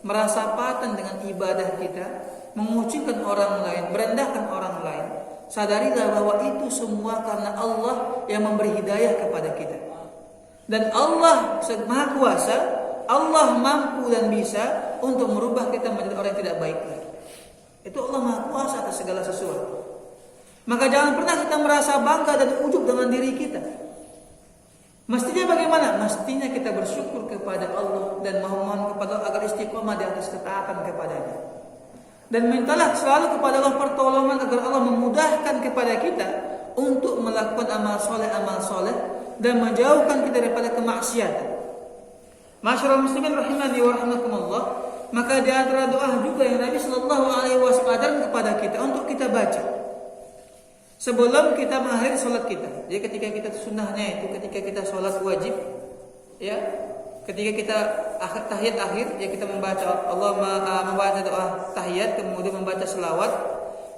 merasa paten dengan ibadah kita, mengucilkan orang lain, merendahkan orang lain, sadarilah bahwa itu semua karena Allah yang memberi hidayah kepada kita. Dan Allah Maha Kuasa, Allah mampu dan bisa untuk merubah kita menjadi orang yang tidak baik lagi. Itu Allah Maha Kuasa atas segala sesuatu. Maka jangan pernah kita merasa bangga dan ujub dengan diri kita. Mestinya bagaimana? Mestinya kita bersyukur kepada Allah dan memohon kepada Allah agar istiqomah di atas ketaatan kepadanya. Dan mintalah selalu kepada Allah pertolongan agar Allah memudahkan kepada kita untuk melakukan amal soleh dan menjauhkan kita daripada kemaksiatan. Masyaallah muslimin rahimani wa rahimakumullah. Maka di antara doa juga yang Nabi sallallahu alaihi wasallam ajarkan kepada kita untuk kita baca sebelum kita mengakhiri salat kita. Jadi ketika kita sunnahnya itu ketika kita salat wajib, ya, ketika kita tahiyat akhir, ya kita membaca membaca doa tahiyat, kemudian membaca selawat.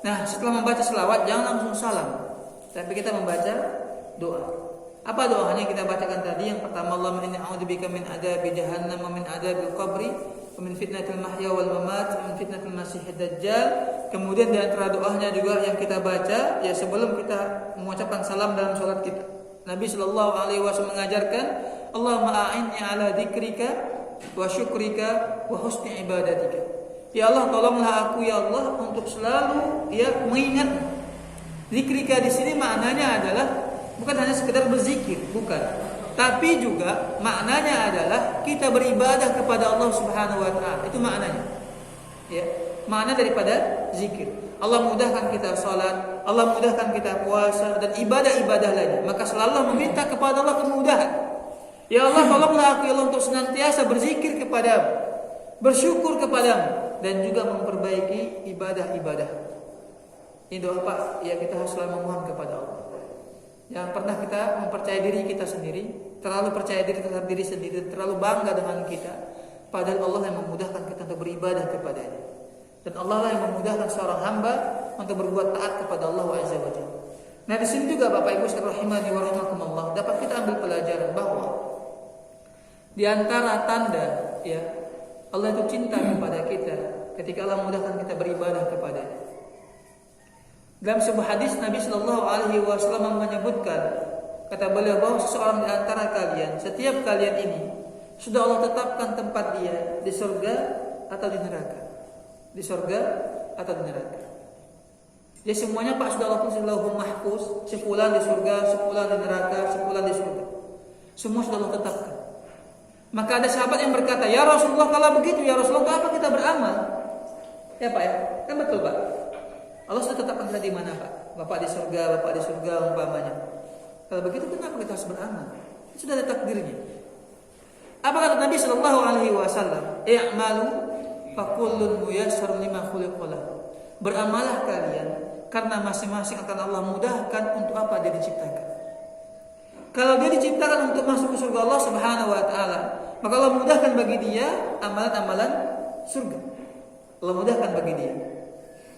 Nah, setelah membaca selawat jangan langsung salam, tapi kita membaca doa. Apa doanya kita bacakan tadi? Yang pertama, Allahumma inni a'udzubika min adzabi jahannam wa min adzabil qabri wa min fitnatil mahya wal mamat wa min fitnatil masiihid dajjal. Kemudian di antara doanya juga yang kita baca ya sebelum kita mengucapkan salam dalam salat kita. Nabi sallallahu alaihi wasallam mengajarkan, Allahumma a'inni ala dzikrika wa syukrika wa husni ibadatika. Ya Allah, tolonglah aku ya Allah untuk selalu ya mengingat. Zikrika di sini maknanya adalah bukan hanya sekedar berzikir, bukan. Tapi juga maknanya adalah kita beribadah kepada Allah Subhanahu wa taala. Itu maknanya. Ya, makna daripada zikir. Allah mudahkan kita salat, Allah mudahkan kita puasa dan ibadah-ibadah lainnya. Maka selalu meminta kepada Allah kemudahan. Ya Allah, tolonglah aku ya Allah untuk senantiasa berzikir kepadamu, bersyukur kepadamu dan juga memperbaiki ibadah-ibadah. Ini doa Pak, ya kita harus selalu memohon kepada Allah. Yang pernah kita mempercayai diri kita sendiri, terlalu percaya diri terhadap diri sendiri, terlalu bangga dengan kita, padahal Allah yang memudahkan kita untuk beribadah kepadanya. Dan Allah lah yang memudahkan seorang hamba untuk berbuat taat kepada Allah Azza wa Jalla. Nah, di sini juga Bapak Ibu sekalian rahimani wa rahimakumullah, dapat kita ambil pelajaran bahwa di antara tanda ya Allah itu cinta kepada kita ketika Allah memudahkan kita beribadah kepadanya. Dalam sebuah hadis Nabi sallallahu alaihi wasallam menyebutkan, kata beliau bahwa seseorang di antara kalian, setiap kalian ini sudah Allah tetapkan tempat dia di surga atau di neraka. Di surga atau di neraka. Jadi semuanya Pak sudah Allah tulis di Lauhul Mahfuz, sefulan di surga, sefulan di neraka, sefulan di surga. Semua sudah Allah tetapkan. Maka ada sahabat yang berkata, "Ya Rasulullah, kalau begitu ya Rasulullah, apa kita beramal?" Ya Pak ya, kan betul Pak. Allah sudah tetapkan kita di mana Pak? Bapak di surga umpamanya. Kalau begitu kenapa kita harus beramal? Itu sudah ada takdirnya. Apa kata Nabi sallallahu alaihi wasallam? I'malu fakullun muyassarun lima khuliqa lahu. Beramalah kalian karena masing-masing akan Allah mudahkan untuk apa dia diciptakan. Kalau dia diciptakan untuk masuk ke surga Allah Subhanahu wa taala, maka Allah mudahkan bagi dia amalan-amalan surga. Allah mudahkan bagi dia.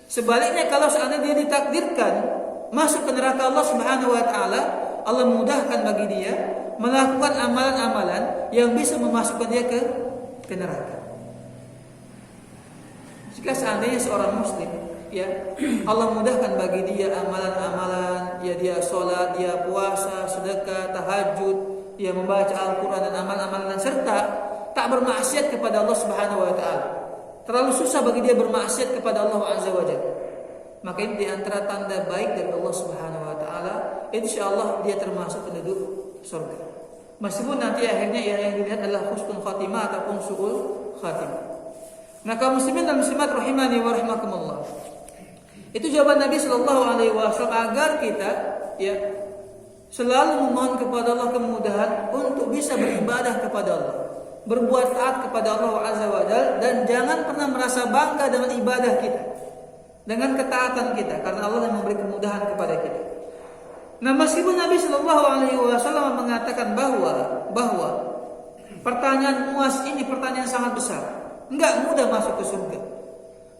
Sebaliknya kalau seandainya dia ditakdirkan masuk ke neraka Allah Subhanahu wa taala, Allah mudahkan bagi dia melakukan amalan-amalan yang bisa memasukkan dia ke neraka. Jika seandainya seorang muslim ya Allah mudahkan bagi dia amalan-amalan, ya dia salat, dia puasa, sedekah, tahajud, dia membaca Al-Qur'an dan amalan-amalan serta tak bermaksiat kepada Allah Subhanahu wa taala. Terlalu susah bagi dia bermaksiat kepada Allah Azza wa Jalla. Maka ini di antara tanda baik dari Allah Subhanahu wa taala, insyaallah dia termasuk penduduk surga. Meskipun nanti akhirnya yang dilihat adalah husnul khatimah ataupun su'ul khatimah. Nah, kaum muslimin dan muslimat rahimani wa rahimakumullah. Itu jawaban Nabi sallallahu alaihi wasallam agar kita ya selalu memohon kepada Allah kemudahan untuk bisa beribadah kepada Allah, berbuat taat kepada Allah Azza wa Jalla, dan jangan pernah merasa bangga dengan ibadah kita, dengan ketaatan kita, karena Allah yang memberi kemudahan kepada kita. Nah, meskipun Nabi Shallallahu Alaihi Wasallam mengatakan bahwa pertanyaan Muaz ini pertanyaan sangat besar, enggak mudah masuk ke surga,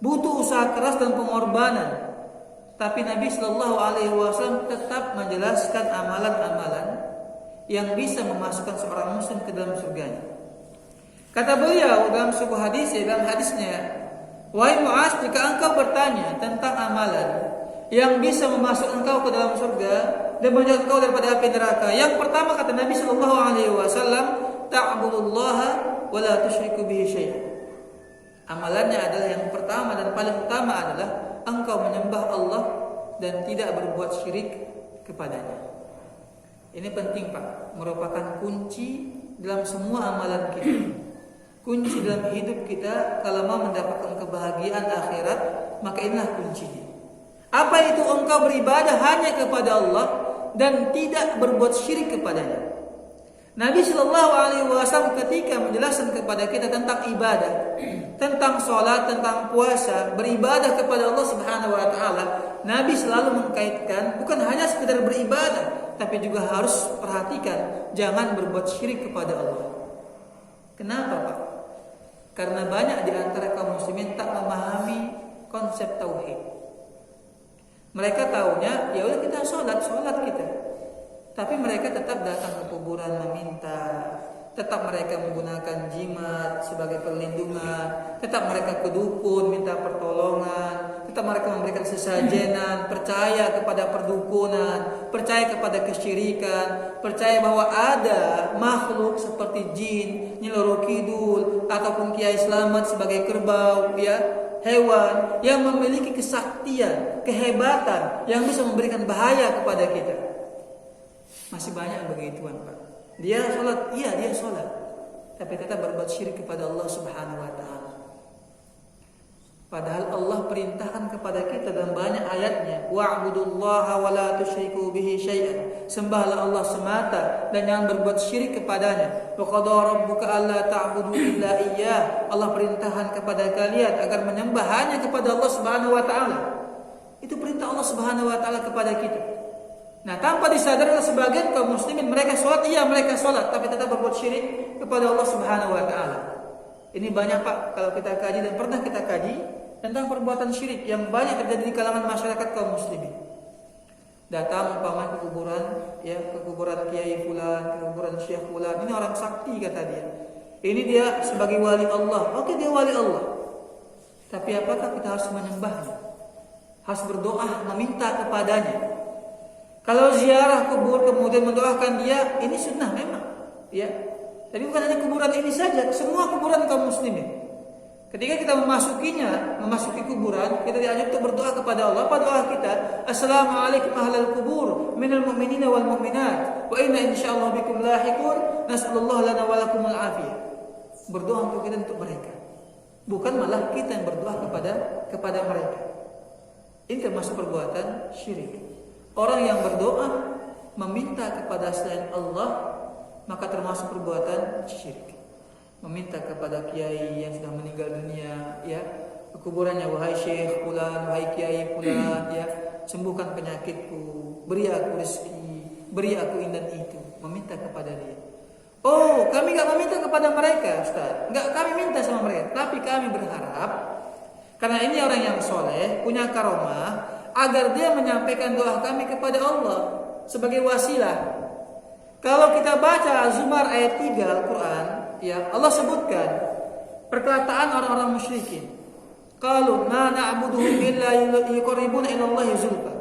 butuh usaha keras dan pengorbanan. Tapi Nabi Shallallahu Alaihi Wasallam tetap menjelaskan amalan-amalan yang bisa memasukkan seorang muslim ke dalam surganya. Kata beliau dalam sebuah hadis, dalam hadisnya, wahai Muaz, jika engkau bertanya tentang amalan yang bisa memasukkan engkau ke dalam surga dan menjauhkan engkau daripada api neraka, yang pertama kata Nabi Shallallahu Alaihi Wasallam, ta'budullaha wa la tusyriku bihi syai'an. Amalannya adalah yang pertama dan paling utama adalah engkau menyembah Allah dan tidak berbuat syirik kepadanya. Ini penting Pak, merupakan kunci dalam semua amalan kita. Kunci dalam hidup kita kalau mau mendapatkan kebahagiaan akhirat, maka inilah kuncinya. Apa itu? Engkau beribadah hanya kepada Allah dan tidak berbuat syirik kepadanya. Nabi Shallallahu Alaihi Wasallam ketika menjelaskan kepada kita tentang ibadah, tentang sholat, tentang puasa, beribadah kepada Allah Subhanahu Wa Taala, Nabi selalu mengkaitkan bukan hanya sekedar beribadah, tapi juga harus perhatikan jangan berbuat syirik kepada Allah. Kenapa Pak? Karena banyak di antara kaum muslimin tak memahami konsep tauhid. Mereka taunya ya udah kita sholat kita. Tapi mereka tetap datang ke kuburan meminta, tetap mereka menggunakan jimat sebagai perlindungan, tetap mereka ke dukun minta pertolongan, tetap mereka memberikan sesajenan, percaya kepada perdukunan, percaya kepada kesyirikan, percaya bahwa ada makhluk seperti jin, Nyi Roro Kidul ataupun Kiai Slamet sebagai kerbau, ya, hewan yang memiliki kesaktian, kehebatan yang bisa memberikan bahaya kepada kita. Masih banyak begituan Pak. Dia sholat, iya dia sholat, tapi tetap berbuat syirik kepada Allah Subhanahu Wa Taala. Padahal Allah perintahkan kepada kita dalam banyak ayatnya, wa'budullaha wa la tusyriku bihi syai'an. Sembahlah Allah semata dan jangan berbuat syirik kepadanya. Wa qada rabbuka alla ta'budu illa iyyah. Allah perintahkan kepada kalian agar menyembah hanya kepada Allah Subhanahu Wa Taala. Itu perintah Allah Subhanahu Wa Taala kepada kita. Nah, tanpa disadari sebagian kaum muslimin mereka sholat, iya mereka sholat, tapi tetap berbuat syirik kepada Allah Subhanahu Wa Taala. Ini banyak Pak kalau kita kaji dan pernah kita kaji tentang perbuatan syirik yang banyak terjadi di kalangan masyarakat kaum muslimin. Datang umpama ke kuburan, ya, ke kuburan Kiai Fulan, ke kuburan Syekh Fulan. Ini orang sakti kata dia. Ini dia sebagai wali Allah. Oke, dia wali Allah. Tapi apakah kita harus menyembahnya? Harus berdoa, meminta kepadanya. Kalau ziarah kubur kemudian mendoakan dia, ini sunnah memang, ya. Tapi bukan hanya kuburan ini saja, semua kuburan kaum muslimin. Ketika kita memasuki kuburan, kita diajak untuk berdoa kepada Allah. Apa doa kita? Assalamualaikum ahlal kubur minal mu'minina wal mu'minat wa inna insyaallah bikum lahiqun nas'alullah lana wa lakumul afiyah. Berdoa untuk kita, untuk mereka. Bukan malah kita yang berdoa kepada mereka. Ini termasuk perbuatan syirik. Orang yang berdoa meminta kepada selain Allah, maka termasuk perbuatan syirik. Meminta kepada kiai yang sudah meninggal dunia, ya, ke kuburannya, wahai Syekh Fulan, wahai Kiai Fulan, ya, sembuhkan penyakitku, beri aku rezeki, beri aku ini dan itu. Meminta kepada dia. Oh, kami gak meminta kepada mereka, Ustaz. Gak kami minta sama mereka, tapi kami berharap karena ini orang yang soleh, punya karomah, agar dia menyampaikan doa kami kepada Allah sebagai wasilah. Kalau kita baca Zumar ayat 3 Al-Quran, ya, Allah sebutkan perkataan orang-orang musyrikin. Qalu ma na'buduhum illa yuqarribuna ila Allah zulfa.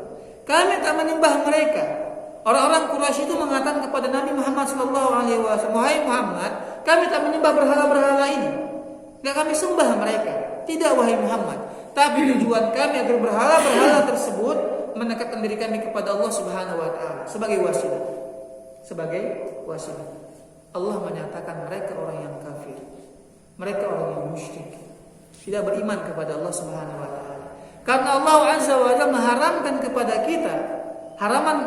Kami tak menyembah mereka. Orang-orang Quraisy itu mengatakan kepada Nabi Muhammad sallallahu alaihi wasallam, wahai Muhammad, kami tak menyembah berhala-berhala ini. Enggak kami sembah mereka. Tidak wahai Muhammad. Tapi tujuan kami agar berhala-berhala tersebut mendekatkan diri kami kepada Allah Subhanahu Wa Taala sebagai wasilah. Sebagai wasilah. Allah menyatakan mereka orang yang kafir. Mereka orang yang musyrik. Tidak beriman kepada Allah Subhanahu Wa Taala. Karena Allah Azza wa Jalla mengharamkan kepada kita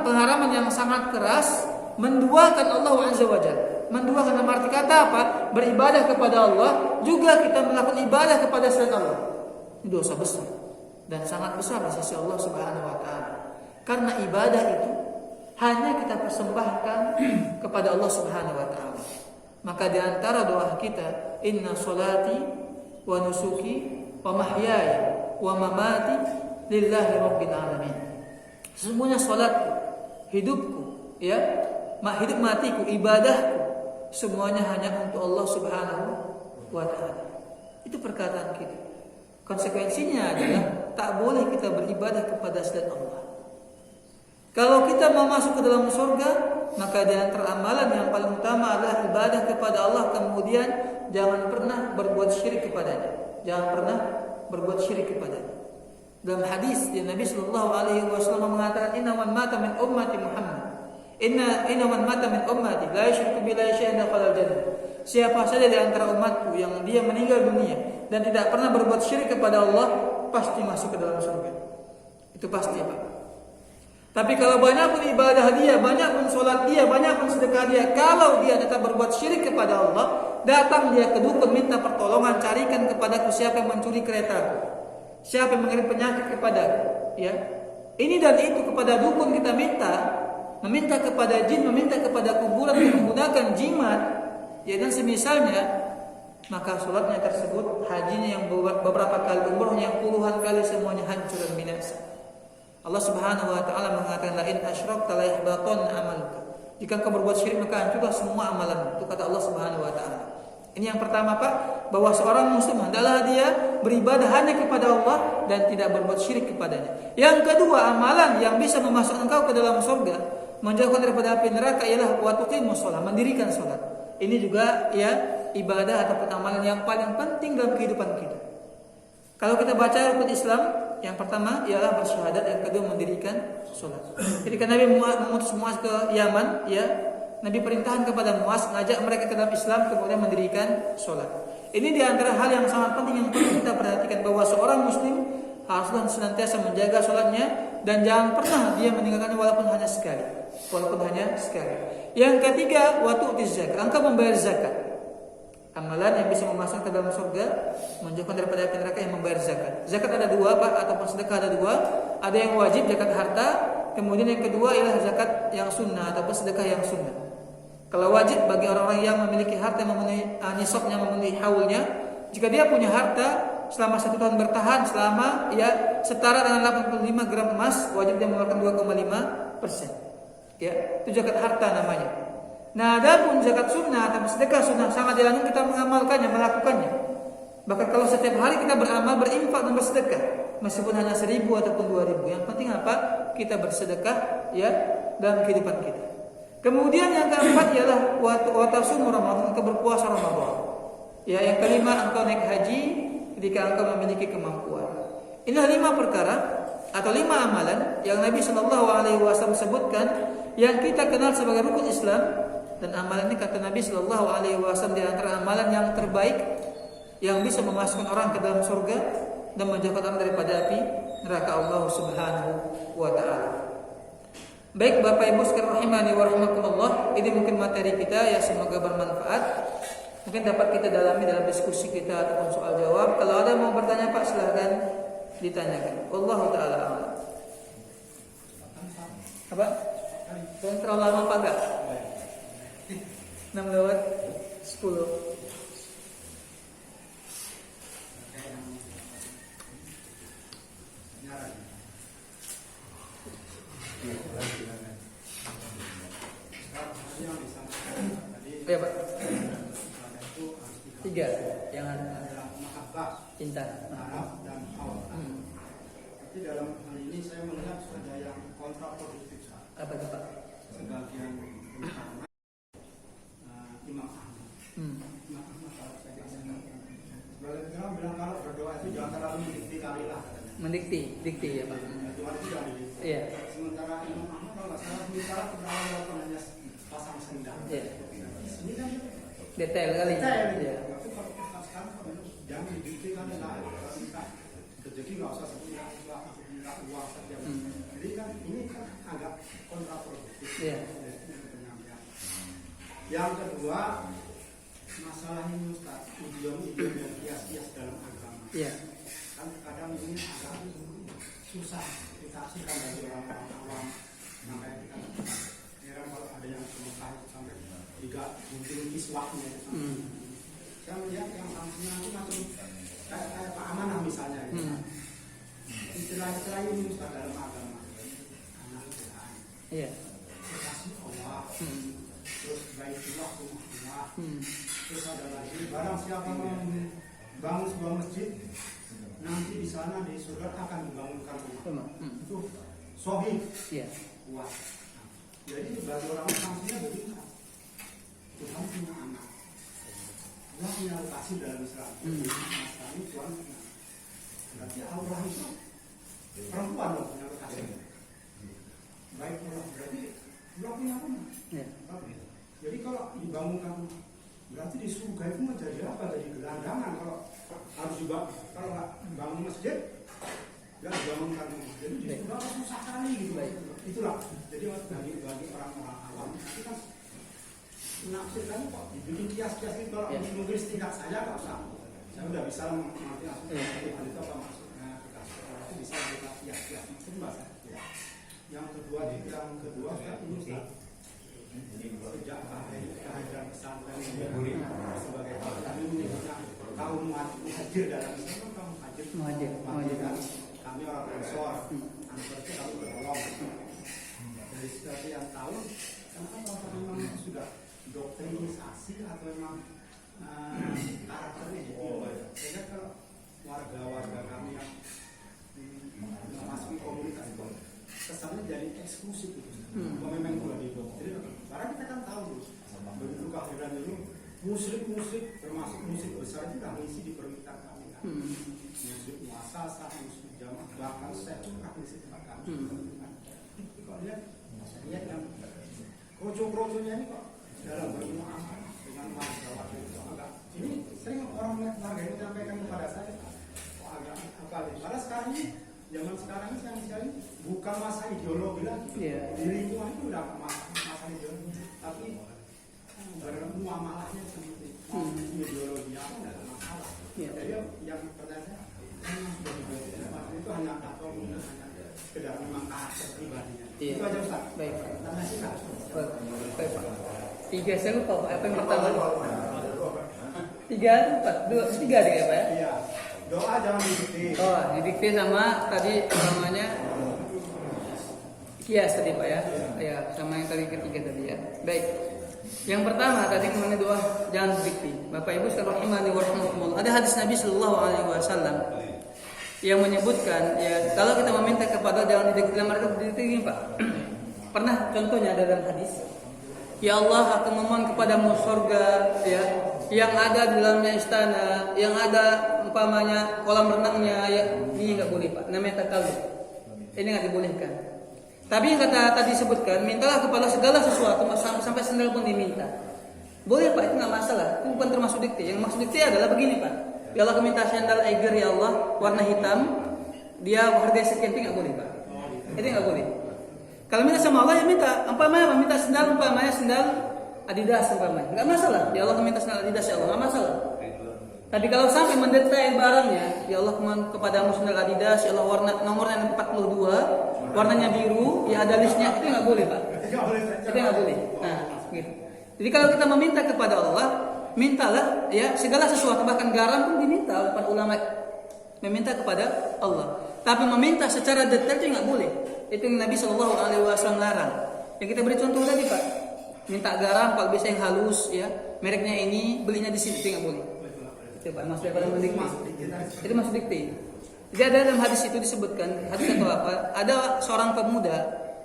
pengharaman yang sangat keras, menduakan Allah Azza wa Jalla. Menduakan dalam arti kata apa? Beribadah kepada Allah, juga kita melakukan ibadah kepada selain Allah. Ini dosa besar dan sangat besar di sisi Allah Subhanahu Wa Taala. Karena ibadah itu hanya kita persembahkan kepada Allah Subhanahu Wa Taala. Maka di antara doa kita, inna sholati wa nusuki wa mahyaya wa mamati lillahi rabbil alamin. Semuanya salatku, hidupku, ya, hidup matiku, ibadahku, semuanya hanya untuk Allah Subhanahu wa ta'ala. Itu perkataan kita. Konsekuensinya adalah tak boleh kita beribadah kepada selain Allah. Kalau kita mau masuk ke dalam surga, maka di antara amalan yang paling utama adalah ibadah kepada Allah. Kemudian jangan pernah berbuat syirik kepadanya. Jangan pernah berbuat syirik kepadanya. Dalam hadis yang Nabi sallallahu alaihi wasallam mengatakan, "Inna man mata min ummati Muhammad, inna man mata min ummati la yusyriku billahi syai'an dakhala al-jannah." Siapa saja di antara umatku yang dia meninggal dunia dan tidak pernah berbuat syirik kepada Allah, pasti masuk ke dalam surga. Itu pasti, Pak. Tapi kalau banyak pun ibadah dia, banyak pun sholat dia, banyak pun sedekah dia, kalau dia tetap berbuat syirik kepada Allah, datang dia ke dukun minta pertolongan, carikan kepadaku siapa yang mencuri keretaku, siapa yang mengirim penyakit kepadaku, ya. Ini dan itu kepada dukun kita meminta kepada jin, meminta kepada kuburan, menggunakan jimat, ya dan semisalnya, maka sholatnya tersebut, hajinya yang beberapa kali, umrohnya yang puluhan kali, semuanya hancur dan binasa. Allah Subhanahu wa taala mengatakan, la in asyrakta la yahbatanna amaluka. Jika engkau berbuat syirik maka hancurlah semua amalan. Itu kata Allah Subhanahu wa taala. Ini yang pertama, Pak, bahwa seorang muslim hendaklah dia beribadah hanya kepada Allah dan tidak berbuat syirik kepadanya. Yang kedua, amalan yang bisa memasukkan engkau ke dalam surga, menjauhkan daripada api neraka ialah wa tuqimus shalah, mendirikan salat. Ini juga ya ibadah ataupun amalan yang paling penting dalam kehidupan kita. Kalau kita baca rukun Islam, yang pertama ialah bersyahadat, yang kedua mendirikan sholat. Ketika Nabi mengutus Muaz ke Yaman, ya, Nabi perintahkan kepada Muaz ngajak mereka ke dalam Islam, kemudian mendirikan sholat. Ini di antara hal yang sangat penting yang perlu kita perhatikan, bahwa seorang muslim haruslah senantiasa menjaga sholatnya dan jangan pernah dia meninggalkannya walaupun hanya sekali. Yang ketiga, wa tu'tiz zakat, engkau membayar zakat. Amalan yang bisa memasukkan ke dalam surga, menjauhkan daripada api neraka, yang membayar zakat. Zakat ada dua, Pak, ataupun sedekah ada dua. Ada yang wajib, zakat harta. Kemudian yang kedua ialah zakat yang sunnah ataupun sedekah yang sunnah. Kalau wajib bagi orang-orang yang memiliki harta yang memenuhi nisabnya, memenuhi haulnya, jika dia punya harta selama 1 tahun bertahan, selama ya setara dengan 85 gram emas, wajib dia mengeluarkan 2,5%. Ya, itu zakat harta namanya. Nah, adapun zakat sunnah atau sedekah sunnah sangat dianjurkan kita mengamalkannya, melakukannya. Bahkan kalau setiap hari kita beramal, berinfak dan bersedekah, meskipun hanya 1.000 ataupun 2.000, yang penting apa? Kita bersedekah ya dalam kehidupan kita. Kemudian yang keempat ialah wa tasum Ramadan, engkau berpuasa Ramadan. Ya, yang kelima engkau naik haji ketika engkau memiliki kemampuan. Inilah 5 perkara atau 5 amalan yang Nabi Shallallahu alaihi wasallam sebutkan yang kita kenal sebagai rukun Islam. Dan amalan ini kata Nabi Sallallahu Alaihi Wasallam di antara amalan yang terbaik yang bisa memasukkan orang ke dalam surga dan menjauhkan orang daripada api neraka Allah Subhanahu wa Ta'ala. Baik Bapak Ibu sekalian rahimani wa rahimakumullah, ini mungkin materi kita ya, semoga bermanfaat. Mungkin dapat kita dalami dalam diskusi kita ataupun soal jawab. Kalau ada yang mau bertanya Pak, silahkan ditanyakan. Wallahu ta'ala a'lam. Apa? Terlalu lama Pak enggak? 6 lewat 10. Ya Pak. 3 yang ada mahabbah, cinta, harap dan hawa. Tapi dalam hal ini saya melihat ada yang kontraproduktif. Apa itu Pak? Sebagian utama Imam Ahmad. Imam Ahmad kalau saya sebagian orang bilang kalau berdoa itu jangan terlalu mendikti kali lah. Mendikti ya Pak. Doa itu jangan didikti. Iya. Sementara Imam Ahmad kalau nggak salah bicara berdoa walaupun hanya pasang sendal. Iya. Ini kan detail kali. Detail. Iya. Tapi kalau kita sekarang jangan didikti kali lah. Jadi nggak usah sepunya uang saja. Jadi kan ini kan agak kontraproduktif. Iya. Yang kedua, masalah ini Ustaz, idiom-idiom dan kias-kias dalam agama. Iya. Kan kadang ini agak susah ditafsirkan bagi orang-orang awam. Makanya kita heran kalau ada yang semekah itu sampai 3 gunting kiswahnya itu. Saya melihat yang sanksinya itu macam kayak Pak Amanah misalnya. Istilah-istilah ini Ustaz dalam agama. Anak Tuhan. Iya. Kasih Allah. Terus baiklah rumah Terus ada lagi, barang siapa membangun sebuah masjid, nanti di sana di surga akan membangunkan rumah. Itu sahih. Iya. Kuat. Jadi bagi orang sanksinya begitu. Tuhan punya anak. Allah punya lokasi dalam Islam. Nasrani Tuhan punya. Berarti Allah itu perempuan loh punya lokasi. Baik Allah berarti Allah punya rumah. Jadi kalau dibangunkan rumah, berarti di surga itu menjadi apa? Jadi gelandangan kalau harus juga kalau nggak bangun masjid, nggak dibangunkan rumah. Jadi di surga susah kali gitu. Itulah. Jadi bagi orang-orang awam itu kan menafsirkan kok dibikin kias-kias itu kalau menulis tidak saya nggak usah. Saya udah bisa mengerti maksudnya itu apa maksudnya kita itu bisa kita kias-kias itu bahasa. Yang kedua kan ini sejak kehadiran pesantren sebagai kami menyebutnya kaum muhajir dalam Islam kaum muhajir kami orang Ansor itu kami bertolong dari sekian tahun karena memang sudah doktrinisasi atau memang karakternya sehingga kalau warga-warga kami yang memasuki komunitas itu kesannya jadi eksklusif itu memang dua di karena kita kan tahu begitu kehadiran itu musrik termasuk musik besar itu sudah mengisi di permintaan kami kan musik muasasah, musik jamaah bahkan saya itu pernah mengisi tempat kami kalau lihat yang kroco-kroconya ini kok dalam bermuamalah dengan warga itu agak ini sering orang warga itu sampaikan kepada saya kok agak apa padahal sekarang ini zaman sekarang ini sekali bukan masa ideologi lagi di lingkungan itu udah masa ideologi tapi bermuamalahnya seperti ideologinya apa nggak ada masalah jadi yang pertanyaan sudah dibuat itu hanya atau hanya sekedar memang karakter pribadinya itu aja Ustaz. Baik. Tanya sih Pak. Baik Pak. 3 saya lupa Pak. Apa yang pertama? 3, 4, 2, 3 ya Pak ya? Iya. Doa jangan didikte. Oh, didikte sama tadi namanya kias tadi Pak ya? Ya, sama yang tadi ketiga tadi ya. Baik. Yang pertama tadi kemana doa jangan didikte. Bapak Ibu sekalian rahimani wa rahimakumullah. Ada hadis Nabi sallallahu alaihi wasallam yang menyebutkan ya kalau kita meminta kepada jangan didikte dalam arti didikte ini Pak. Pernah contohnya dalam hadis, ya Allah aku memohon kepadamu surga ya yang ada di dalamnya istana, yang ada umpamanya kolam renangnya ya ini nggak boleh Pak, namanya takaluf. Ini nggak dibolehkan. Tapi yang kata tadi sebutkan, mintalah kepada segala sesuatu sampai sendal pun diminta. Boleh Pak, itu nggak masalah. Itu bukan termasuk dikte. Yang maksud dikte adalah begini Pak. Ya Allah minta sandal Eiger ya Allah warna hitam, dia harga sekian itu nggak boleh Pak. Itu nggak boleh. Kalau minta sama Allah ya minta, minta sandal Adidas nggak masalah. Ya Allah minta sandal Adidas ya Allah nggak masalah. Tapi kalau sampai mendetail barangnya, ya Allah kepadamu sandal Adidas, ya Allah nomornya 42, warnanya biru, ya ada listnya itu nggak boleh Pak. Itu nggak boleh. Nah, gitu. Jadi kalau kita meminta kepada Allah, mintalah ya segala sesuatu bahkan garam pun diminta oleh para ulama meminta kepada Allah. Tapi meminta secara detail itu nggak boleh. Itu yang Nabi Shallallahu Alaihi Wasallam larang. Yang kita beri contoh tadi Pak, minta garam kalau bisa yang halus ya, mereknya ini belinya di sini itu nggak boleh. Itu Pak masuk daripada mendikte. Itu masuk dikte. Jadi ada dalam hadis itu disebutkan hadis atau apa? Ada seorang pemuda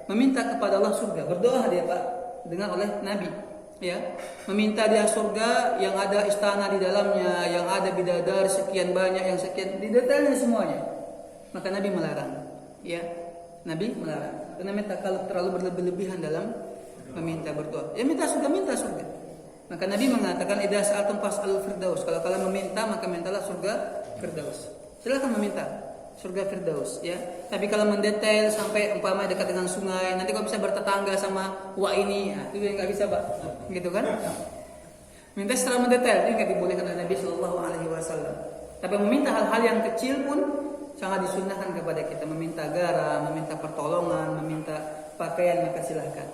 meminta kepada Allah surga, berdoa dia Pak dengar oleh Nabi. Ya, meminta dia surga yang ada istana di dalamnya, yang ada bidadari sekian banyak, yang sekian di detailnya semuanya. Maka Nabi melarang. Ya, Nabi melarang. Karena minta kalau terlalu berlebihan dalam meminta berdoa. Ya minta surga. Maka Nabi mengatakan idza sa'altum fas'alul firdaus. Kalau kalian meminta maka mintalah surga firdaus. Silakan meminta surga firdaus ya. Tapi kalau mendetail sampai umpamanya dekat dengan sungai, nanti kok bisa bertetangga sama wa ini, nah, itu yang nggak bisa Pak, gitu kan? Minta secara mendetail ini nggak dibolehkan oleh Nabi Shallallahu Alaihi Wasallam. Tapi meminta hal-hal yang kecil pun sangat disunahkan kepada kita. Meminta garam, meminta pertolongan, meminta pakaian maka silahkan.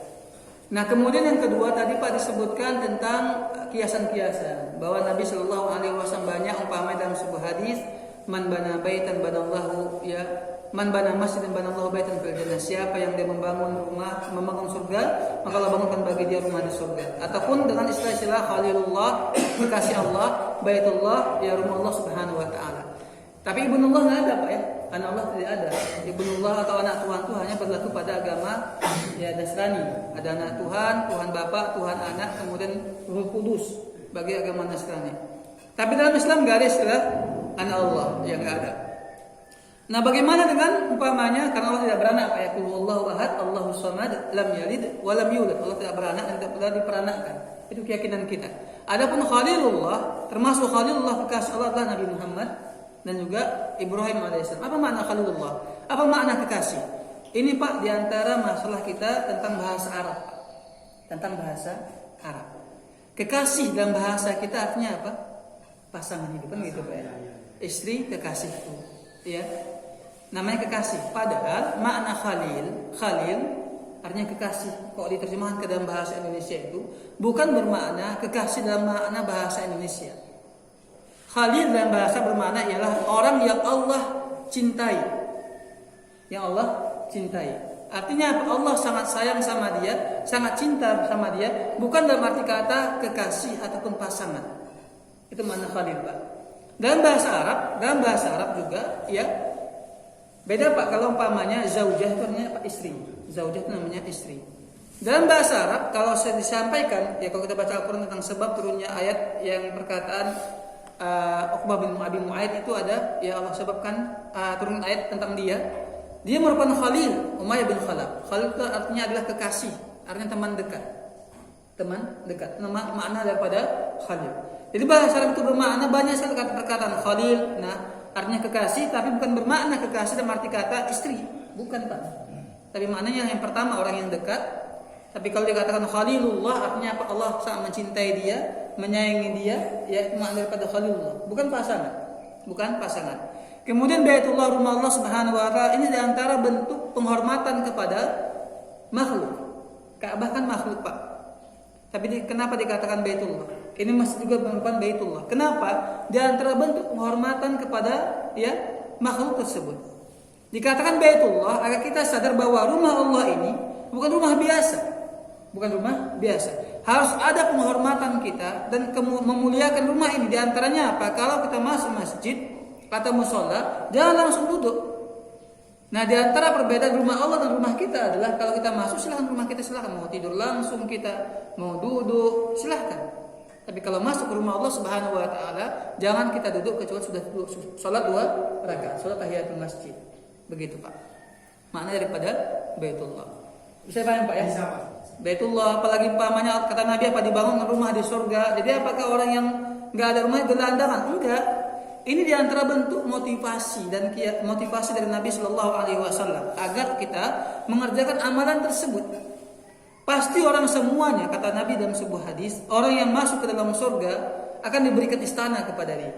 Nah kemudian yang kedua tadi Pak disebutkan tentang kiasan-kiasan bahwa Nabi Shallallahu Alaihi Wasallam banyak umpamanya dalam sebuah hadis man bana baitan banallahu ya Man bana masjidan banallahu baitan fil jannah. Siapa yang dia membangun rumah, membangun surga, maka Allah bangunkan bagi dia rumah di surga. Ataupun dengan istilah Khalilullah, kekasih Allah, Baitullah, ya rumah Allah Subhanahu wa taala. Tapi ibnullah enggak ada, Pak ya. Anak Allah tidak ada. Ibnullah atau anak Tuhan itu hanya berlaku pada agama ya Nasrani. Ada anak Tuhan, Tuhan Bapa, Tuhan Anak, kemudian Ruh Kudus bagi agama Nasrani. Tapi dalam Islam enggak ada istilah anak Allah, yang enggak ada. Nah, bagaimana dengan umpamanya karena Allah tidak beranak, kayak qul huwallahu ahad, Allahus samad, lam yalid wa lam yulad. Allah tidak beranak dan tidak pernah diperanakkan. Itu keyakinan kita. Adapun Khalilullah, termasuk Khalilullah kekasih Allah adalah Nabi Muhammad dan juga Ibrahim alaihissalam. Apa makna Khalilullah? Apa makna kekasih? Ini Pak diantara masalah kita tentang bahasa Arab. Tentang bahasa Arab. Kekasih dalam bahasa kita artinya apa? Pasangan hidup kan gitu Pak ya. Istri kekasihku. Ya. Namanya kekasih. Padahal makna Khalil artinya kekasih. Kok diterjemahkan ke dalam bahasa Indonesia itu bukan bermakna kekasih dalam makna bahasa Indonesia. Khalil dalam bahasa bermakna ialah orang yang Allah cintai. Yang Allah cintai. Artinya apa? Allah sangat sayang sama dia, sangat cinta sama dia, bukan dalam arti kata kekasih ataupun pasangan. Itu makna Khalil, Pak. Dalam bahasa Arab juga ya beda Pak. Kalau umpamanya zaujah itu artinya Pak istri. Zaujah itu namanya istri. Dalam bahasa Arab kalau saya disampaikan ya kalau kita baca Al-Qur'an tentang sebab turunnya ayat yang perkataan Uqbah bin Abi Mu'aid itu ada ya Allah sebabkan turun ayat tentang dia. Dia merupakan Khalil, Umayyah bin Khalaf. Khalil itu artinya adalah kekasih, artinya teman dekat. Teman dekat. Nama makna daripada Khalil. Jadi bahasa Arab itu bermakna banyak sekali perkataan Khalil. Nah, artinya kekasih tapi bukan bermakna kekasih dalam arti kata istri, bukan Pak. Tapi maknanya yang pertama orang yang dekat. Tapi kalau dikatakan Khalilullah artinya apa? Allah sangat mencintai dia, menyayangi dia, ya itu makna daripada Khalilullah, bukan pasangan. Bukan pasangan. Kemudian Baitullah rumah Allah Subhanahu wa taala ini diantara bentuk penghormatan kepada makhluk. Ka'bah kan makhluk, Pak. Tapi kenapa dikatakan Baitullah? Ini masih juga merupakan Baitullah. Kenapa? Di antara bentuk penghormatan kepada ya makhluk tersebut. Dikatakan Baitullah agar kita sadar bahwa rumah Allah ini bukan rumah biasa. Bukan rumah biasa. Harus ada penghormatan kita dan memuliakan rumah ini. Di antaranya apa? Kalau kita masuk masjid atau mushola, jangan langsung duduk. Nah, di antara perbedaan rumah Allah dan rumah kita adalah kalau kita masuk silahkan rumah kita silahkan, mau tidur langsung kita, mau duduk silahkan. Tapi kalau masuk ke rumah Allah Subhanahu wa taala, jangan kita duduk kecuali sudah sholat 2 rakaat, sholat tahiyatul masjid. Begitu, Pak. Makna daripada Baitullah. Bisa paham, Pak ya? Bisa, Pak. Baitullah apalagi pamannya kata Nabi apa dibangun rumah di surga. Jadi apakah orang yang enggak ada rumah gelandangan? Enggak. Ini diantara bentuk motivasi dan motivasi dari Nabi Shallallahu Alaihi Wasallam agar kita mengerjakan amalan tersebut. Pasti orang semuanya kata Nabi dalam sebuah hadis, orang yang masuk ke dalam surga akan diberikan istana kepada dia,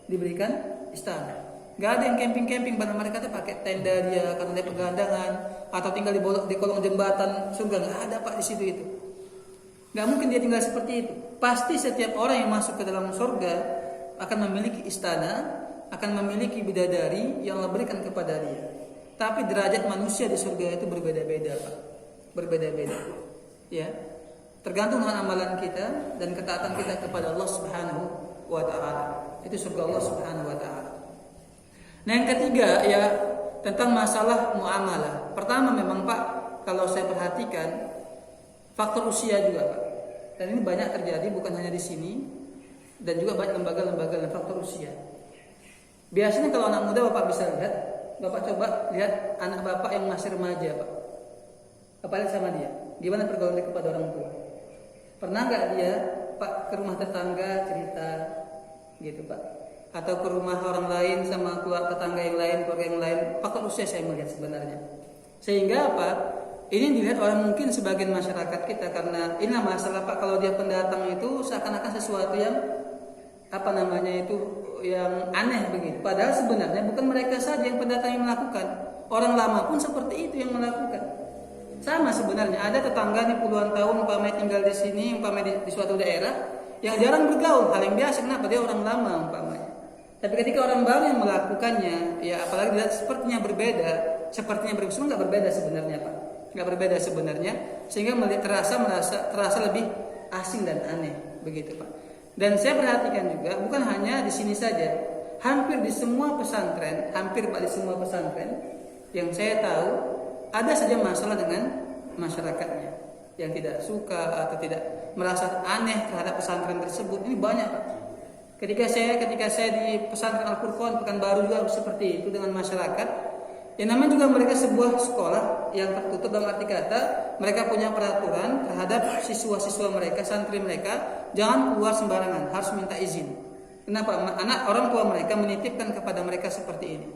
diberikan istana. Gak ada yang camping pada mereka tuh pakai tenda dia karena dia pegandangan atau tinggal di kolong jembatan surga. Gak ada Pak di situ itu. Gak mungkin dia tinggal seperti itu. Pasti setiap orang yang masuk ke dalam surga akan memiliki istana, akan memiliki bidadari yang Allah berikan kepada dia. Tapi derajat manusia di surga itu berbeda-beda, Pak. Berbeda-beda. Ya. Tergantung dengan amalan kita dan ketaatan kita kepada Allah Subhanahu wa taala. Itu surga Allah Subhanahu wa taala. Nah, yang ketiga ya tentang masalah muamalah. Pertama memang Pak, kalau saya perhatikan faktor usia juga, Pak. Dan ini banyak terjadi bukan hanya di sini, dan juga banyak lembaga-lembaga dan faktor usia. Biasanya kalau anak muda Bapak bisa lihat, Bapak coba lihat anak Bapak yang masih remaja, Pak. Bapak lihat sama dia, gimana pergaulan dia kepada orang tua. Pernah nggak dia, Pak, ke rumah tetangga cerita, gitu Pak? Atau ke rumah orang lain sama keluarga tetangga yang lain, keluarga yang lain? Faktor usia saya melihat sebenarnya. Sehingga apa? Ini dilihat oleh mungkin sebagian masyarakat kita karena ini masalah Pak, kalau dia pendatang itu seakan-akan sesuatu yang yang aneh begitu. Padahal sebenarnya bukan mereka saja yang pendatang yang melakukan. Orang lama pun seperti itu yang melakukan. Sama sebenarnya ada tetangga nih puluhan tahun umpamanya tinggal di sini, umpamanya di suatu daerah yang jarang bergaul, hal yang biasa. Kenapa? Dia orang lama umpamanya. Tapi ketika orang baru yang melakukannya, ya apalagi dilihat sepertinya berbeda, semua nggak berbeda sebenarnya Pak, nggak berbeda sebenarnya, sehingga terasa lebih asing dan aneh begitu Pak. Dan saya perhatikan juga bukan hanya di sini saja, hampir di semua pesantren, yang saya tahu ada saja masalah dengan masyarakatnya yang tidak suka atau tidak merasa aneh terhadap pesantren tersebut. Ini banyak Pak. Ketika saya di pesantren Al-Furqan Pekanbaru juga seperti itu dengan masyarakat. Yang namanya juga mereka sebuah sekolah yang tertutup, dalam arti kata mereka punya peraturan terhadap siswa-siswa mereka, santri mereka, jangan keluar sembarangan, harus minta izin. Kenapa? Orang tua mereka menitipkan kepada mereka seperti ini,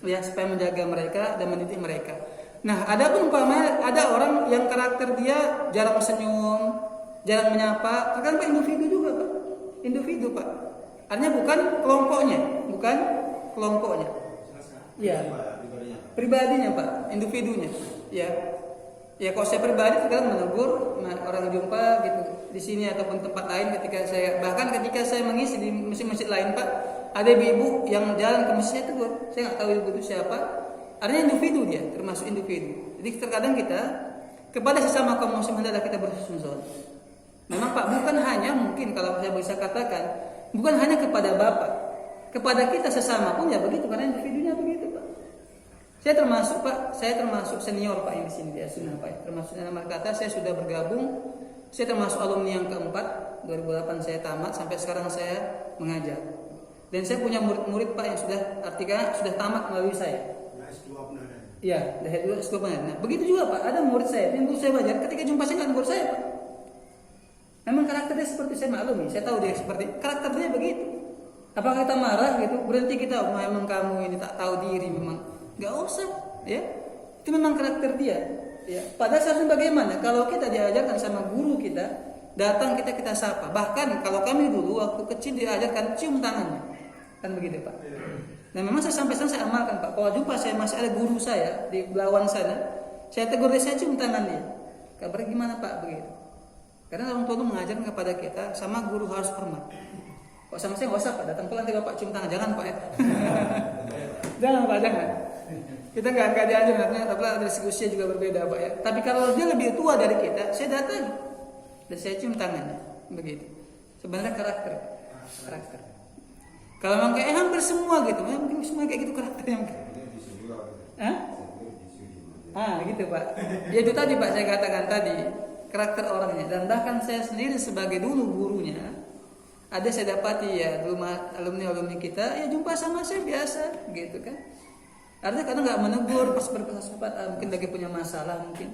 ya, supaya menjaga mereka dan mendidik mereka. Nah, adapun umpamanya ada orang yang karakter dia jarang senyum, jarang menyapa, terkadang individu juga Pak, individu Pak. Artinya bukan kelompoknya, ya, pribadinya Pak, individunya, ya. Ya kalau saya pribadi terkadang menegur orang jumpa gitu di sini ataupun tempat lain ketika saya mengisi di masjid-masjid lain Pak, ada ibu yang jalan ke masjid, saya tegur, saya nggak tahu ibu itu siapa. Artinya individu dia, termasuk individu. Jadi terkadang kita kepada sesama kaum muslim adalah kita berhusnuzon. Memang Pak, bukan hanya mungkin kalau saya bisa katakan, bukan hanya kepada Bapak, kepada kita sesama pun ya begitu, karena individunya begitu Pak. Saya termasuk senior Pak yang di sini di Sunnah Pak. Termasuk dalam kata saya sudah bergabung, saya termasuk alumni yang keempat, 2008 saya tamat, sampai sekarang saya mengajar. Dan saya punya murid-murid Pak yang sudah tamat melalui saya. Iya, dari S2 benar. Nah, begitu juga Pak, ada murid saya yang saya belajar, ketika jumpa saya nggak negur saya Pak. Memang karakternya seperti saya maklumi, saya tahu dia seperti karakternya begitu. Apakah kita marah gitu, berhenti kita, memang kamu ini tak tahu diri, memang nggak usah, ya. Itu memang karakter dia. Ya. Pada saat bagaimana? Kalau kita diajarkan sama guru kita, datang kita sapa. Bahkan kalau kami dulu waktu kecil diajarkan cium tangannya, kan begitu Pak. Dan memang sampai sekarang saya amalkan Pak. Kalau jumpa saya masih ada guru saya di Belawan sana, saya tegur dia, saya cium tangan dia. Kabar gimana Pak begitu? Karena orang tua itu mengajarkan kepada kita sama guru harus hormat. Kok sama saya nggak usah Pak, datang pulang tiba Pak cium tangan, jangan Pak ya. Jangan Pak, jangan. Kita nggak diajar, artinya dari segi usia juga berbeda Pak ya. Tapi kalau dia lebih tua dari kita, saya datang dan saya cium tangannya, begitu. Sebenarnya karakter. Kalau memang kayak hampir semua gitu, mungkin semua kayak gitu karakternya. Gitu Pak. Ya itu tadi Pak saya katakan tadi, karakter orangnya. Dan bahkan saya sendiri sebagai dulu gurunya, ada saya dapati ya dulu alumni kita ya jumpa sama saya biasa gitu kan. Artinya kadang nggak menegur pas berpasangan, mungkin lagi punya masalah mungkin,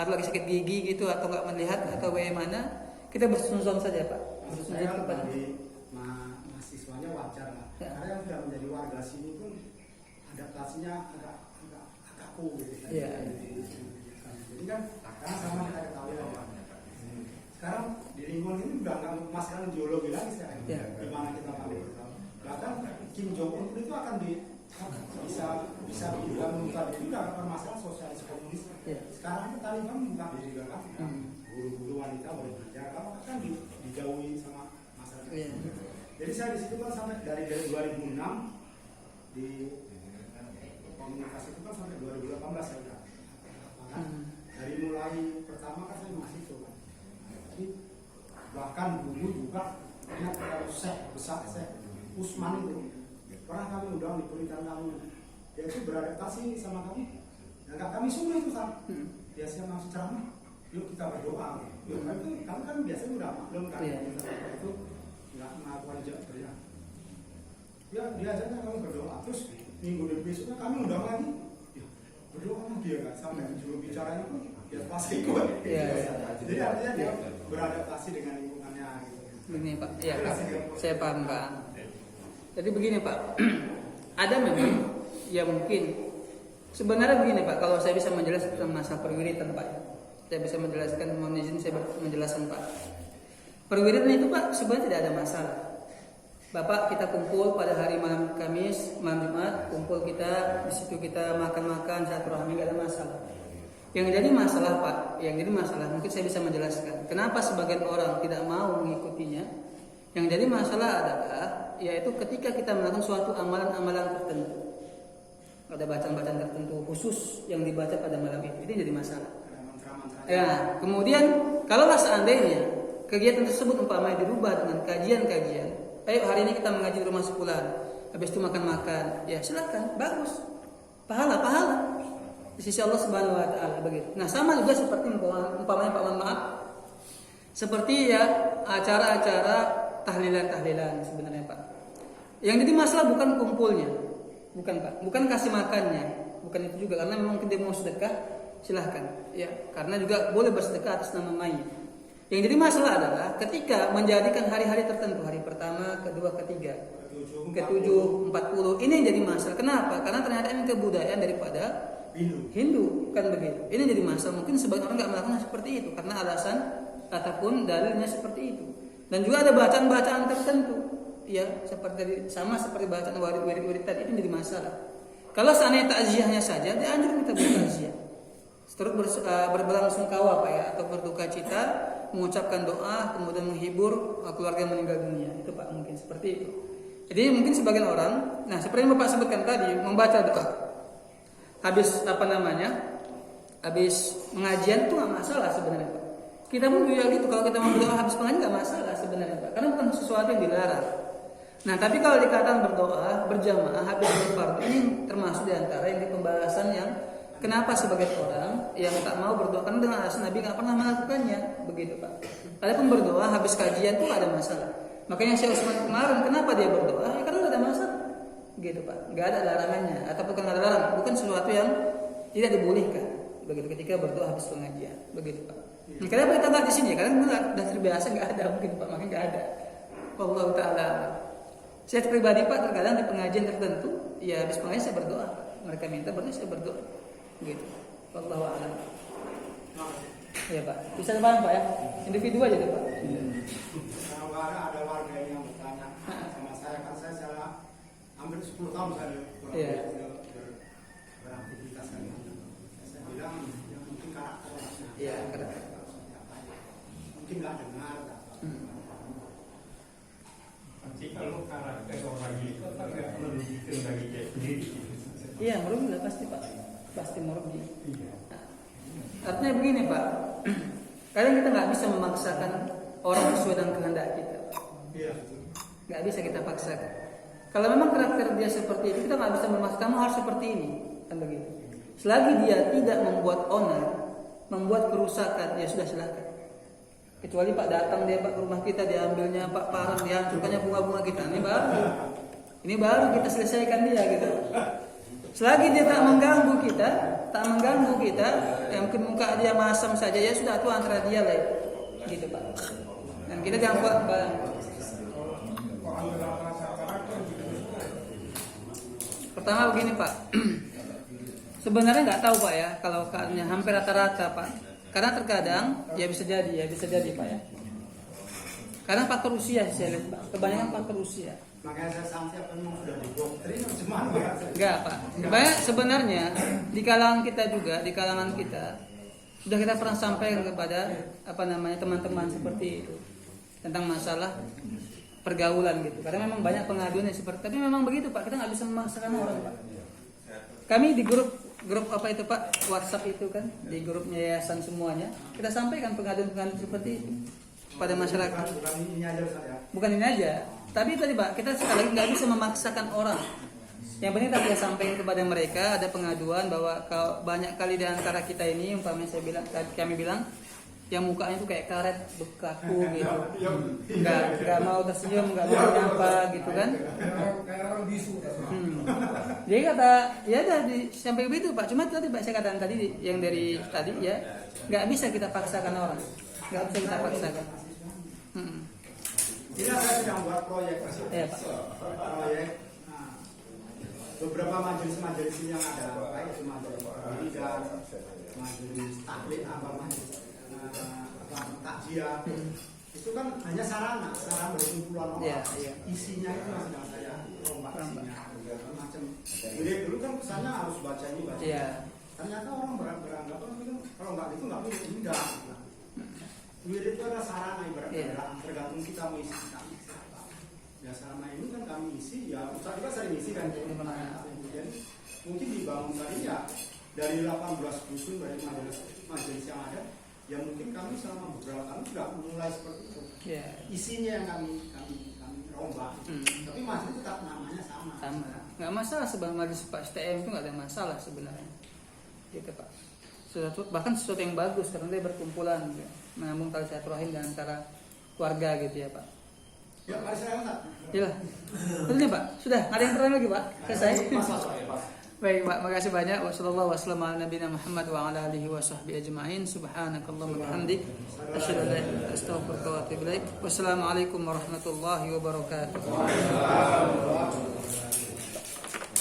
atau lagi sakit gigi gitu, atau nggak melihat atau bagaimana, kita bersunzon saja Pak. Saya bagi mahasiswanya wajar lah. Ya. Karena yang sudah menjadi warga sini pun adaptasinya agak kaku gitu kan. Ya. Jadi kan karena sama kita ketahui bahwa sekarang di lingkungan ini udah nggak memasukkan geologi lagi sekarang. Ya. Di mana kita tahu. Bahkan Kim Jong Un itu akan bisa juga mengungkap juga permasalahan sosialis komunis. Ya. Sekarang itu Taliban bukan juga kan. Guru-guru wanita boleh belajar, kalau kan dijauhi sama masyarakat. Ya. Jadi saya di situ kan sampai dari 2006 di komunikasi itu kan sampai 2018 saya udah. Maka dari mulai pertama kan saya mahasiswa kan. Jadi bahkan dulu juga ingat kalau Syekh besar Syekh Usman itu pernah kami undang di pernikahan kami, dia itu beradaptasi sama kami. Dan kami suruh itu kan, biasanya masuk ceramah, yuk kita berdoa. Yuk, itu kami kan biasanya udah maklum kan, itu nggak melakukan kerja. Ya diajarkan kami berdoa, terus minggu besoknya kami undang lagi, ya, berdoa sama dia kan, sampai juru bicara itu dia pasti ikut. Jadi artinya dia beradaptasi dengan lingkungannya. Gitu. Begini Pak, iya Pak, saya paham Pak. Jadi begini Pak, ada memang ya mungkin sebenarnya begini Pak, kalau saya bisa menjelaskan tentang masalah perwiritan Pak, saya bisa menjelaskan, mohon izin saya menjelaskan Pak. Perwiritan itu Pak sebenarnya tidak ada masalah. Bapak kita kumpul pada hari malam Kamis, malam Jumat, kumpul kita di situ kita makan-makan silaturahmi, nggak ada masalah. Yang jadi masalah Pak, mungkin saya bisa menjelaskan kenapa sebagian orang tidak mau mengikutinya. Yang jadi masalah adalah yaitu ketika kita melakukan suatu amalan-amalan tertentu. Ada bacaan-bacaan tertentu khusus yang dibaca pada malam itu jadi masalah. Ya, kemudian kalaulah seandainya kegiatan tersebut umpamanya dirubah dengan kajian-kajian. Ayo hari ini kita mengaji di rumah sepulan, habis itu makan-makan, ya silakan, bagus. Pahala di sisi Allah Subhanahu wa taala begitu. Nah, sama juga seperti umpamanya Pak, mohon maaf. Seperti ya acara-acara tahlilan sebenarnya Pak. Yang jadi masalah bukan kumpulnya. Bukan Pak, bukan kasih makannya, bukan itu juga karena memang dia mau sedekah, silahkan. Ya, karena juga boleh bersedekah atas nama mayit. Yang jadi masalah adalah ketika menjadikan hari-hari tertentu, hari pertama, kedua, ketiga, ke-7, 40, ini yang jadi masalah. Kenapa? Karena ternyata ini kebudayaan daripada Hindu, kan begitu. Ini jadi masalah. Mungkin sebagian orang nggak melakukan seperti itu karena alasan ataupun dalilnya seperti itu. Dan juga ada bacaan-bacaan tertentu, ya seperti seperti bacaan wirid tadi itu jadi masalah. Kalau seandainya takziahnya saja, dianjurkan kita bertakziah. Terus berbelasungkawa Pak ya, atau berduka cita, mengucapkan doa, kemudian menghibur keluarga yang meninggal dunia. Itu Pak mungkin seperti itu. Jadi mungkin sebagian orang, nah seperti yang Bapak sebutkan tadi, membaca doa habis habis pengajian itu nggak masalah sebenarnya Pak. Kita pun juga gitu, kalau kita mau berdoa habis pengajian nggak masalah sebenarnya Pak, karena bukan sesuatu yang dilarang. Nah tapi kalau dikatakan berdoa berjamaah habis berfardu, ini termasuk diantara yang di pembahasan yang kenapa sebagian orang yang tak mau berdoa karena dengan alasan Nabi nggak pernah melakukannya, begitu Pak. Adapun berdoa habis kajian itu ada masalah. Makanya Syekh Utsman kemarin kenapa dia berdoa? Ya karena nggak ada masalah, gitu Pak. Nggak ada larangannya, atau bukan ada larang, bukan sesuatu yang tidak dibolehkan. Begitu ketika berdoa habis pengajian, begitu Pak. Nah, kenapa kita nggak di sini? Karena sudah terbiasa nggak ada, mungkin Pak, makanya nggak ada. Wallahu taala. Saya pribadi Pak terkadang di pengajian tertentu, ya habis pengajian saya berdoa. Mereka minta berdoa, saya berdoa. Gitu. Wallahu a'lam. Ya Pak. Bisa paham Pak ya? Individu aja tuh Pak. Kalau ada warga yang bertanya sama saya, kan saya hampir 10 tahun saya beraktivitas kan. Saya bilang ya mungkin karakter orangnya. Iya, karakter. Mungkin nggak dengar. Nanti kalau karakter orang itu kan nggak merugikan bagi dia sendiri. Iya, merugi lah pasti Pak. Pasti merugi. Artinya begini Pak, kadang kita nggak bisa memaksakan orang sesuai dengan kehendak kita. Iya. Nggak bisa kita paksakan. Kalau memang karakter dia seperti itu, kita nggak bisa memaksa kamu harus seperti ini, kan begitu. Selagi dia tidak membuat onar, membuat kerusakan, ya sudah silakan. Kecuali Pak datang dia Pak ke rumah kita, diambilnya Pak parang, dihancurkannya bunga-bunga kita, ini baru kita selesaikan dia gitu. Selagi dia tak mengganggu kita, ya mungkin muka dia masam saja, ya sudah itu antara dia lah, gitu Pak. Dan kita jangan buat Pak. Pertama begini Pak, sebenarnya nggak tahu Pak ya, kalau keadaannya hampir rata-rata Pak. Karena terkadang ya bisa jadi Pak ya. Karena faktor usia saya lihat Pak, kebanyakan faktor usia. Makanya saya sampai memang sudah didoktrin cuman enggak Pak. Banyak sebenarnya di kalangan kita sudah kita pernah sampaikan kepada teman-teman seperti itu tentang masalah pergaulan gitu. Karena memang banyak pengaduan yang seperti, tapi memang begitu Pak, kita nggak bisa memaksakan orang Pak. Kami di grup apa itu Pak, WhatsApp itu kan, di grupnya yayasan semuanya, kita sampaikan pengaduan-pengaduan seperti itu pada masyarakat. Bukan ini aja. Tapi tadi Pak, kita sekali lagi nggak bisa memaksakan orang. Yang penting tadi saya sampaikan kepada mereka ada pengaduan bahwa banyak kali di antara kita ini, umpamanya kami bilang, yang mukanya itu kayak karet bekaku gitu, nggak mau tersenyum, nggak mau nyapa gitu kan. Jadi kata, ya udah sampai begitu Pak. Cuma tadi Pak saya katakan tadi yang dari tadi ya, nggak bisa kita paksakan orang, nggak bisa kita paksakan. Ini saya sedang buat proyek, Ya Pak. Proyek. Nah, beberapa majelis-majelis yang ada, baik itu majelis pendidikan, majelis taklim, takjiah, itu kan hanya sarana berkumpulan orang. Isinya itu yang sedang saya rombak isinya, macam. Jadi dulu kan kesannya harus baca ini baca. Ternyata orang beranggapan kalau nggak itu nggak mudah. Wirid itu adalah sarana ibaratnya, tergantung kita mau isi kita. Ya selama ini kan kami isi, ya Ustaz juga sering isi kan. Kemudian mungkin dibangun tadi ya dari 18 dusun dari majelis yang ada, ya mungkin kami selama beberapa tahun sudah mulai seperti itu. Isinya yang kami rombak, tapi masih tetap namanya sama. Nggak masalah sebenarnya majelis Pak STM itu nggak ada masalah sebenarnya. Gitu Pak. Bahkan sesuatu yang bagus karena dia berkumpulan, gitu. Menyambung tali silaturahim di antara keluarga gitu ya Pak. Ya, mari saya Ustaz. Iya. Betul nih Pak. Sudah, ada yang pertanyaan lagi Pak? Selesai. Baik Pak, makasih banyak. Wassalamualaikum warahmatullahi wabarakatuh. Subhanakallahumma wa bihamdik asyhadu an la ilaha illa anta astaghfiruka wa atubu ilaik. Wassalamualaikum warahmatullahi wabarakatuh.